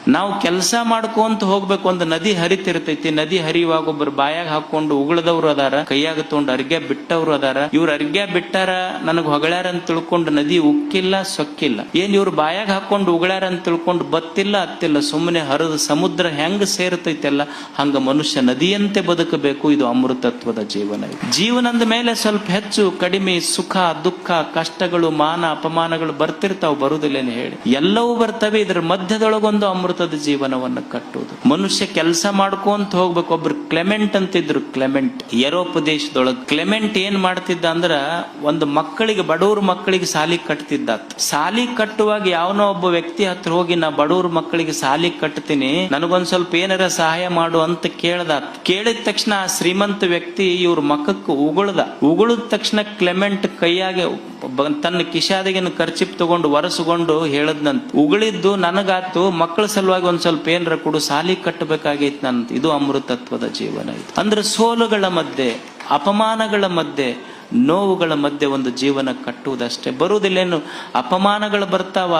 ನಾವು ಕೆಲಸ ಮಾಡ್ಕೊಂತ ಹೋಗ್ಬೇಕು. ಒಂದು ನದಿ ಹರಿತಿರ್ತೈತಿ, ನದಿ ಹರಿಯುವಾಗ ಒಬ್ಬರು ಬಾಯಾಗ ಹಾಕೊಂಡು ಉಗುಳದವ್ರು ಅದಾರ, ಕೈಯಾಗ ತಗೊಂಡು ಅರ್ಗ್ಯ ಬಿಟ್ಟವ್ರು ಅದಾರ. ಇವ್ರ ಅರ್ಗ್ಯ ಬಿಟ್ಟಾರ, ನನಗ್ ಹೊಗಳಾರ ಅಂತ ತಿಳ್ಕೊಂಡು ನದಿ ಉಕ್ಕಿಲ್ಲ ಸೊಕ್ಕಿಲ್ಲ. ಏನ್ ಇವ್ರು ಬಾಯಾಗ ಹಾಕೊಂಡು ಉಗಳಾರ ಅಂತ ತಿಳ್ಕೊಂಡು ಬತ್ತಿಲ್ಲ ಅತ್ತಿಲ್ಲ, ಸುಮ್ಮನೆ ಹರಿದು ಸಮುದ್ರ ಹೆಂಗ್ ಸೇರ್ತೈತೆಲ್ಲ ಹಂಗ ಮನುಷ್ಯ ನದಿಯಂತೆ ಬದುಕಬೇಕು. ಇದು ಅಮೃತತ್ವದ ಜೀವನ. ಜೀವನ ಅಂದ ಮೇಲೆ ಸ್ವಲ್ಪ ಹೆಚ್ಚು ಕಡಿಮೆ ಸುಖ ದುಃಖ ಕಷ್ಟಗಳು ಮಾನ ಅಪಮಾನಗಳು ಬರ್ತಿರ್ತಾವ್, ಬರುದಿಲ್ಲೇನು ಹೇಳಿ, ಎಲ್ಲವೂ ಬರ್ತವೆ. ಇದ್ರ ಮಧ್ಯದೊಳಗೊಂದು ಅಮೃತದ ಜೀವನವನ್ನು ಕಟ್ಟುವುದು. ಮನುಷ್ಯ ಕೆಲಸ ಮಾಡ್ಕೊಂತ ಹೋಗ್ಬೇಕು. ಒಬ್ರು ಕ್ಲೆಮೆಂಟ್ ಅಂತಿದ್ರು, ಕ್ಲೆಮೆಂಟ್ ಯುರೋಪ್ ದೇಶದೊಳಗೆ. ಕ್ಲೆಮೆಂಟ್ ಏನ್ ಮಾಡ್ತಿದ್ದ ಅಂದ್ರ, ಒಂದು ಮಕ್ಕಳಿಗೆ, ಬಡವ್ರ ಮಕ್ಕಳಿಗೆ ಸಾಲಿ ಕಟ್ತಿದ್ದ. ಸಾಲಿ ಕಟ್ಟುವಾಗ ಯಾವನೋ ಒಬ್ಬ ವ್ಯಕ್ತಿ ಹತ್ರ ಹೋಗಿ, ನಾ ಬಡವ್ರ ಮಕ್ಕಳಿಗೆ ಸಾಲಿ ಕಟ್ತೀನಿ, ನನಗೊಂದ್ ಸ್ವಲ್ಪ ಏನಾರ ಸಹಾಯ ಮಾಡು ಅಂತ ಕೇಳ್ದ. ಕೇಳಿದ ತಕ್ಷಣ ಆ ಶ್ರೀಮಂತ ವ್ಯಕ್ತಿ ಇವ್ರ ಮಕ್ಕಕ್ಕೆ ಉಗುಳದ ತಕ್ಷಣ ಕ್ಲೆಮೆಂಟ್ ಕೈಯಾಗೆ ತನ್ನ ಕಿಶಾದಿಗಿನ ಖರ್ಚಿಪ್ ತಗೊಂಡು ಒರೆಸ್ಕೊಂಡು ಹೇಳದ್ನಂತ, ಉಗುಳಿದ್ದು ನನಗಾತು, ಮಕ್ಕಳ ಸಲುವಾಗಿ ಒಂದ್ ಸ್ವಲ್ಪ ಏನ್ರ ಕೊಡು, ಸಾಲಿ ಕಟ್ಟಬೇಕಾಗೈತ್ ನಂತ. ಇದು ಅಮೃತತ್ವದ ಜೀವನ. ಇದು ಅಂದ್ರೆ ಸೋಲುಗಳ ಮಧ್ಯೆ, ಅಪಮಾನಗಳ ಮಧ್ಯೆ, ನೋವುಗಳ ಮಧ್ಯೆ ಒಂದು ಜೀವನ ಕಟ್ಟುವುದಷ್ಟೇ. ಬರುವುದಿಲ್ಲೇನು, ಅಪಮಾನಗಳು ಬರ್ತಾವ,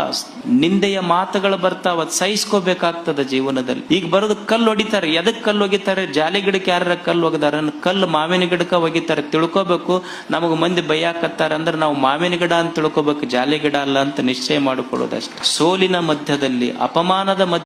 ನಿಂದೆಯ ಮಾತುಗಳು ಬರ್ತಾವ, ಸಹಿಸ್ಕೋಬೇಕಾಗ್ತದ ಜೀವನದಲ್ಲಿ. ಈಗ ಬರೋದು ಕಲ್ಲು ಹೊಡಿತಾರೆ. ಎದಕ್ ಕಲ್ಲು ಒಗಿತಾರೆ? ಜಾಲಿ ಗಿಡಕ್ಕೆ ಯಾರ ಕಲ್ಲು ಒಗದಾರ? ಕಲ್ಲು ಮಾವಿನ ಗಿಡಕ್ಕೆ ಒಗಿತಾರೆ. ತಿಳ್ಕೋಬೇಕು, ನಮಗ್ ಮಂದಿ ಬೈಯಾಕತ್ತಾರ ಅಂದ್ರೆ ನಾವು ಮಾವಿನ ಗಿಡ ಅಂತ ತಿಳ್ಕೋಬೇಕು, ಜಾಲಿ ಗಿಡ ಅಲ್ಲ ಅಂತ ನಿಶ್ಚಯ ಮಾಡಿಕೊಳ್ಳೋದಷ್ಟೇ. ಸೋಲಿನ ಮಧ್ಯದಲ್ಲಿ, ಅಪಮಾನದ ಮಧ್ಯ